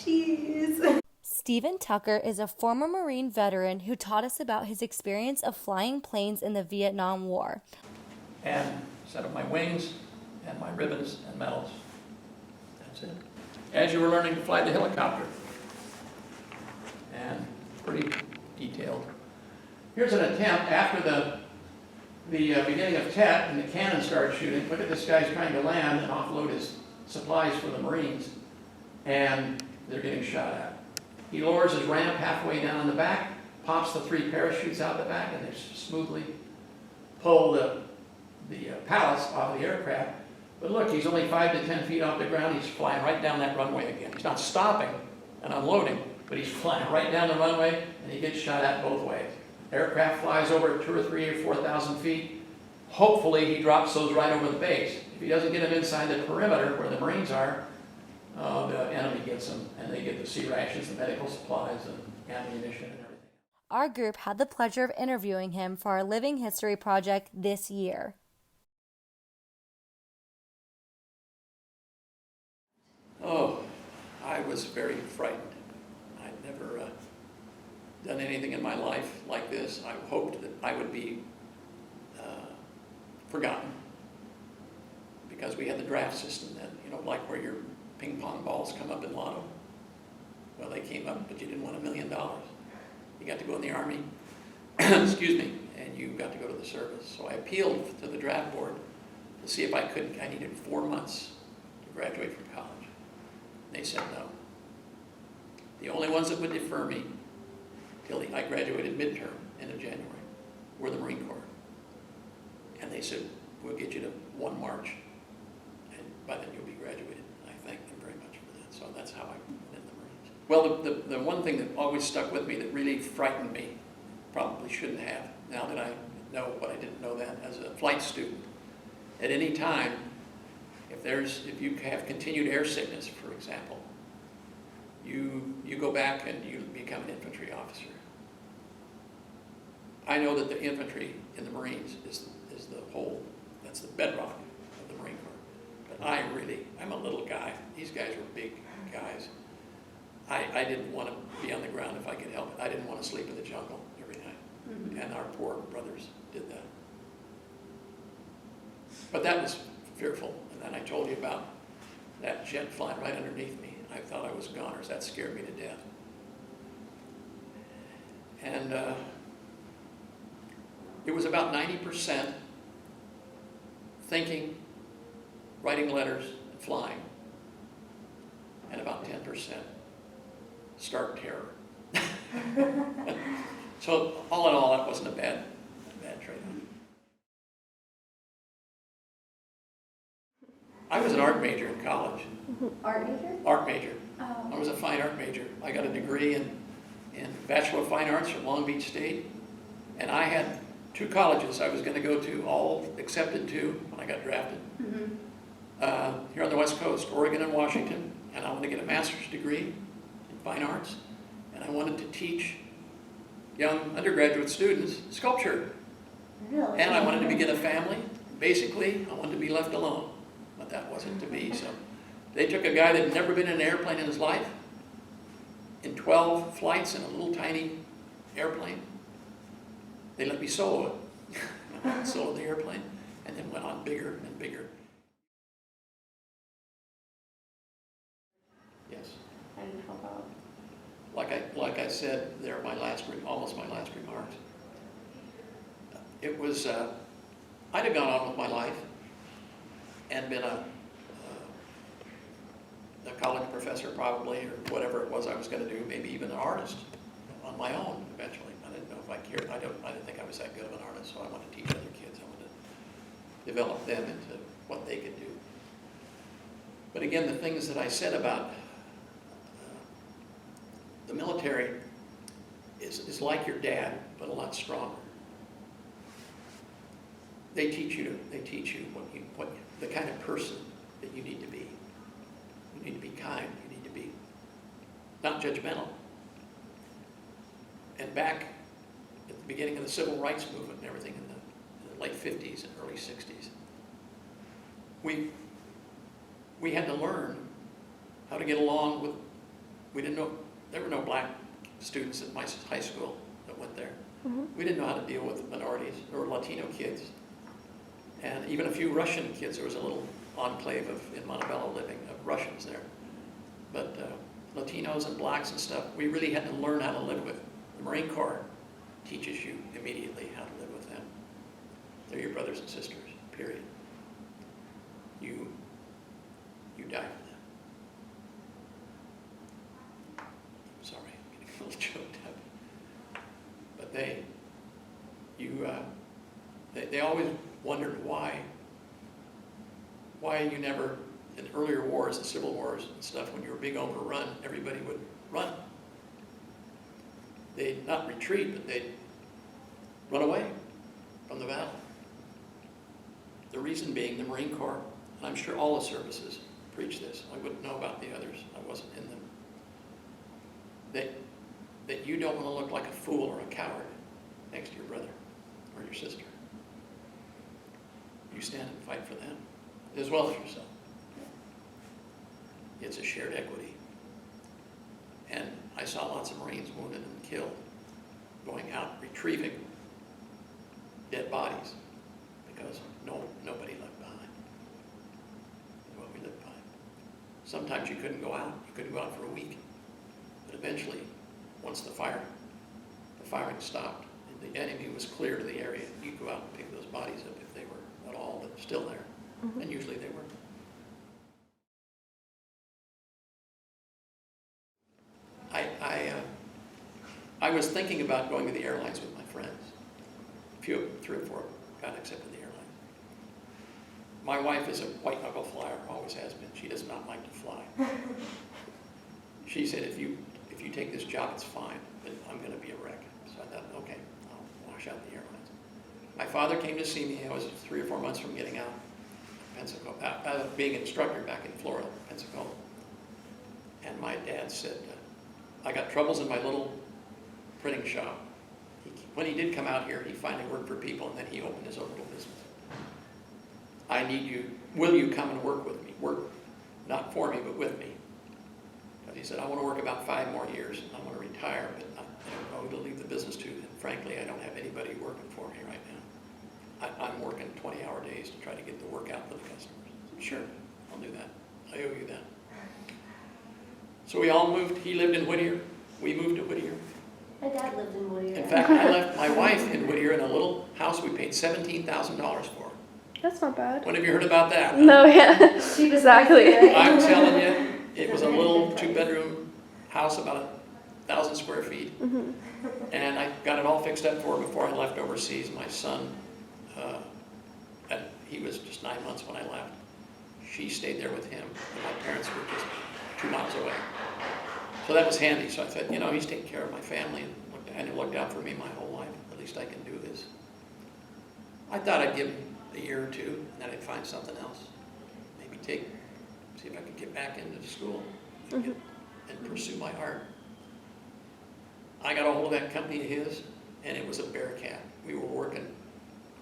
Jeez. Stephen Tucker is a former Marine veteran who taught us about his experience of flying planes in the Vietnam War. And set up my wings and my ribbons and medals. That's it. As you were learning to fly the helicopter. And pretty detailed. Here's an attempt after the beginning of TET and the cannon started shooting. Look at this guy's trying to land and offload his supplies for the Marines. And they're getting shot at. He lowers his ramp halfway down in the back, pops the 3 parachutes out the back, and they smoothly pull the pallets off the aircraft. But look, he's only 5 to 10 feet off the ground. He's flying right down that runway again. He's not stopping and unloading, but he's flying right down the runway, and he gets shot at both ways. Aircraft flies over 2,000 or 3,000 or 4,000 feet. Hopefully he drops those right over the base. If he doesn't get them inside the perimeter where the Marines are, the enemy gets them, and they get the C rations, the medical supplies, and ammunition and everything. Our group had the pleasure of interviewing him for our Living History project this year. Oh, I was very frightened. I'd never done anything in my life like this. I hoped that I would be forgotten, because we had the draft system then, you know, like where your ping pong balls come up in lotto. Well, they came up, but you didn't want $1 million. You got to go in the Army, excuse me, and you got to go to the service. So I appealed to the draft board to see if I needed 4 months to graduate from college. They said no. The only ones that would defer me till I graduated midterm, end of January, were the Marine Corps. And they said, we'll get you to 1 March, and by then you'll be graduated. I thank them very much for that. So that's how I went in the Marines. Well, the one thing that always stuck with me that really frightened me, probably shouldn't have, now that I know what I didn't know then as a flight student, at any time, if you have continued air sickness, for example, you go back and you become an infantry officer. I know that the infantry in the Marines is the whole, that's the bedrock of the Marine Corps. But I'm a little guy. These guys were big guys. I didn't want to be on the ground if I could help it. I didn't want to sleep in the jungle every night. Mm-hmm. And our poor brothers did that. But that was fearful. And then I told you about that jet flying right underneath me. I thought I was goners. That scared me to death. And it was about 90% thinking, writing letters, and flying, and about 10% stark terror. So all in all, that wasn't a bad trade-off. I was an art major in college. Art major? Art major. Oh. I was a fine art major. I got a degree in Bachelor of Fine Arts from Long Beach State, and I had 2 colleges I was going to go to, all accepted to when I got drafted. Mm-hmm. Here on the West Coast, Oregon and Washington, and I wanted to get a master's degree in fine arts, and I wanted to teach young undergraduate students sculpture. Really? And I wanted to begin a family. Basically, I wanted to be left alone, but that wasn't to be. So they took a guy that had never been in an airplane in his life, in 12 flights in a little tiny airplane. They let me solo it. I soloed the airplane, and then went on bigger and bigger. Yes. And how about? Like I said, they're almost my last remarks. It was, I'd have gone on with my life and been a college professor probably, or whatever it was I was going to do, maybe even an artist on my own eventually. I didn't know if I cared. I didn't think I was that good of an artist, so I wanted to teach other kids. I wanted to develop them into what they could do. But again, the things that I said about the military is like your dad, but a lot stronger. They teach you what the kind of person that you need to be. You need to be kind. You need to be not judgmental. And back at the beginning of the civil rights movement and everything in the late 50s and early 60s, we had to learn how to get along with we didn't know, there were no black students at my high school that went there. Mm-hmm. We didn't know how to deal with minorities or Latino kids. And even a few Russian kids. There was a little enclave in Montebello living of Russians there. But Latinos and blacks and stuff, we really had to learn how to live with. The Marine Corps teaches you immediately how to live with them. They're your brothers and sisters, period. You die for them. Sorry, I'm getting a little choked up. But they always wondered why you never, in earlier wars, the civil wars and stuff, when you were being overrun, everybody would run. They'd not retreat, but they'd run away from the battle. The reason being the Marine Corps, and I'm sure all the services preach this, I wouldn't know about the others, I wasn't in them, that you don't want to look like a fool or a coward next to your brother or your sister. You stand and fight for them, as well as yourself. It's a shared equity. And I saw lots of Marines wounded and killed, going out retrieving dead bodies because nobody left behind. What we lived by. Sometimes you couldn't go out. You couldn't go out for a week. But eventually, once the firing stopped, and the enemy was clear to the area, you'd go out and pick those bodies up if they were at all, but still there. Mm-hmm. And usually they were. I was thinking about going to the airlines with my friends. 3 or 4 got accepted to the airlines. My wife is a white knuckle flyer, always has been. She does not like to fly. She said, if you take this job, it's fine, but I'm going to be a wreck. So I thought, okay, I'll wash out the airlines. My father came to see me. I was 3 or 4 months from getting out of Pensacola, being an instructor back in Florida, Pensacola. And my dad said, I got troubles in my little printing shop. When he did come out here, he finally worked for people, and then he opened his own little business. I need you. Will you come and work with me? Work not for me, but with me. Because he said, I want to work about 5 more years, and I want to retire, but I don't know who to leave the business to. And frankly, I don't have anybody working for me right now. I'm working 20-hour days to try to get the work out to the customers. Sure, I'll do that. I owe you that. So we all moved. He lived in Whittier. We moved to Whittier. My dad lived in Whittier. In fact, I left my wife in Whittier in a little house we paid $17,000 for. That's not bad. When have you heard about that? No, yeah. She was Exactly. right. I'm telling you, it was a little 2-bedroom house, about 1,000 square feet. Mm-hmm. And I got it all fixed up for her before I left overseas. My son, and he was just 9 months when I left. She stayed there with him, and my parents were just 2 miles away. So that was handy. So I thought, he's taking care of my family and looked out for me my whole life. At least I can do this. I thought I'd give him a year or 2, and then I'd find something else. Maybe see if I could get back into school and pursue my art. I got a hold of that company of his, and it was a bearcat. We were working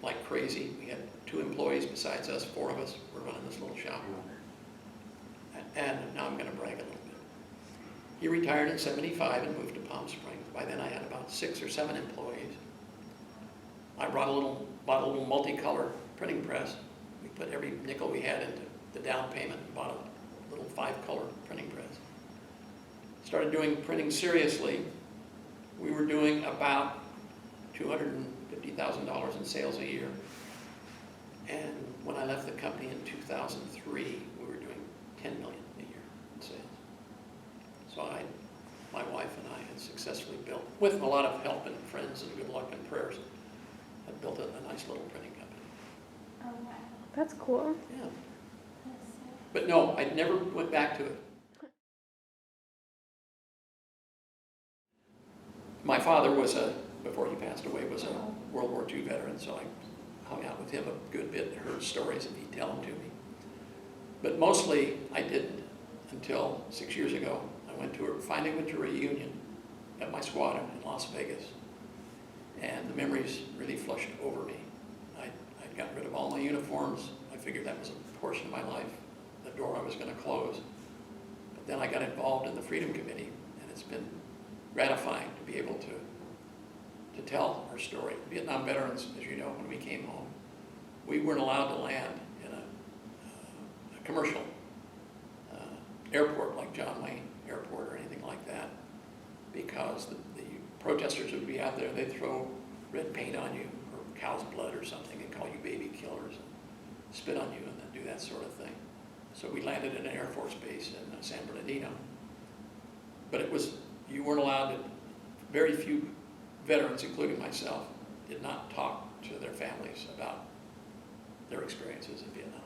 like crazy. We had 2 employees besides us, 4 of us were running this little shop. And now I'm going to brag a little bit. He retired in '75 and moved to Palm Springs. By then I had about 6 or 7 employees. I bought a little multicolor printing press. We put every nickel we had into the down payment and bought a little 5-color printing press. Started doing printing seriously. We were doing about $250,000 in sales a year. And when I left the company in 2003, we were doing $10 million a year in sales. So my wife and I had successfully built, with a lot of help and friends and good luck and prayers, had built a nice little printing company. Oh, wow. That's cool. Yeah. That's so But no, I never went back to it. My father before he passed away, was a World War II veteran, so I hung out with him a good bit and heard stories, and he'd tell them to me. But mostly I didn't until 6 years ago. Finally went to a reunion at my squadron in Las Vegas, and the memories really flushed over me. I'd gotten rid of all my uniforms. I figured that was a portion of my life, the door I was going to close. But then I got involved in the Freedom Committee been gratifying to be able to tell our story. Vietnam veterans, as you know, when we came home, we weren't allowed to land in a commercial airport like John Wayne Airport or anything like that, because the protesters would be out there, they'd throw red paint on you or cow's blood or something and call you baby killers and spit on you and then do that sort of thing. So we landed in an Air Force base in San Bernardino. But it was, you weren't allowed to, very few veterans, including myself, did not talk to their families about their experiences in Vietnam.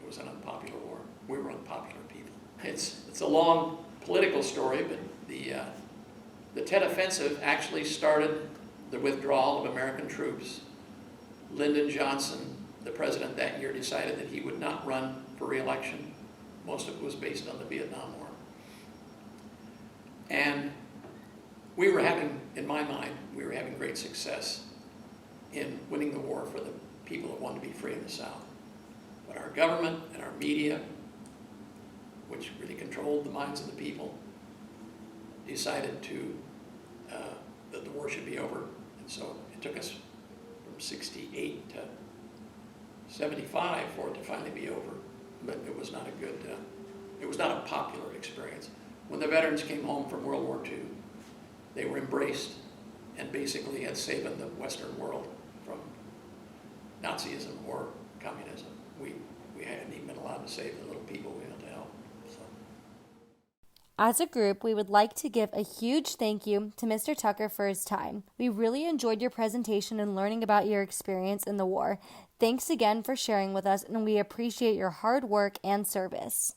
It was an unpopular war. We were unpopular people. It's a long political story, but the Tet Offensive actually started the withdrawal of American troops. Lyndon Johnson, the president that year, decided that he would not run for re-election. Most of it was based on the Vietnam War. And we were having, in my mind, we were having great success in winning the war for the people that wanted to be free in the South. But our government and our media, which really controlled the minds of the people, decided that the war should be over. And so it took us from 68 to 75 for it to finally be over. But it was not a good, it was not a popular experience. When the veterans came home from World War II, they were embraced and basically had saved the Western world from Nazism or communism. We hadn't even been allowed to save the little people we had to help. So. As a group, we would like to give a huge thank you to Mr. Tucker for his time. We really enjoyed your presentation and learning about your experience in the war. Thanks again for sharing with us, and we appreciate your hard work and service.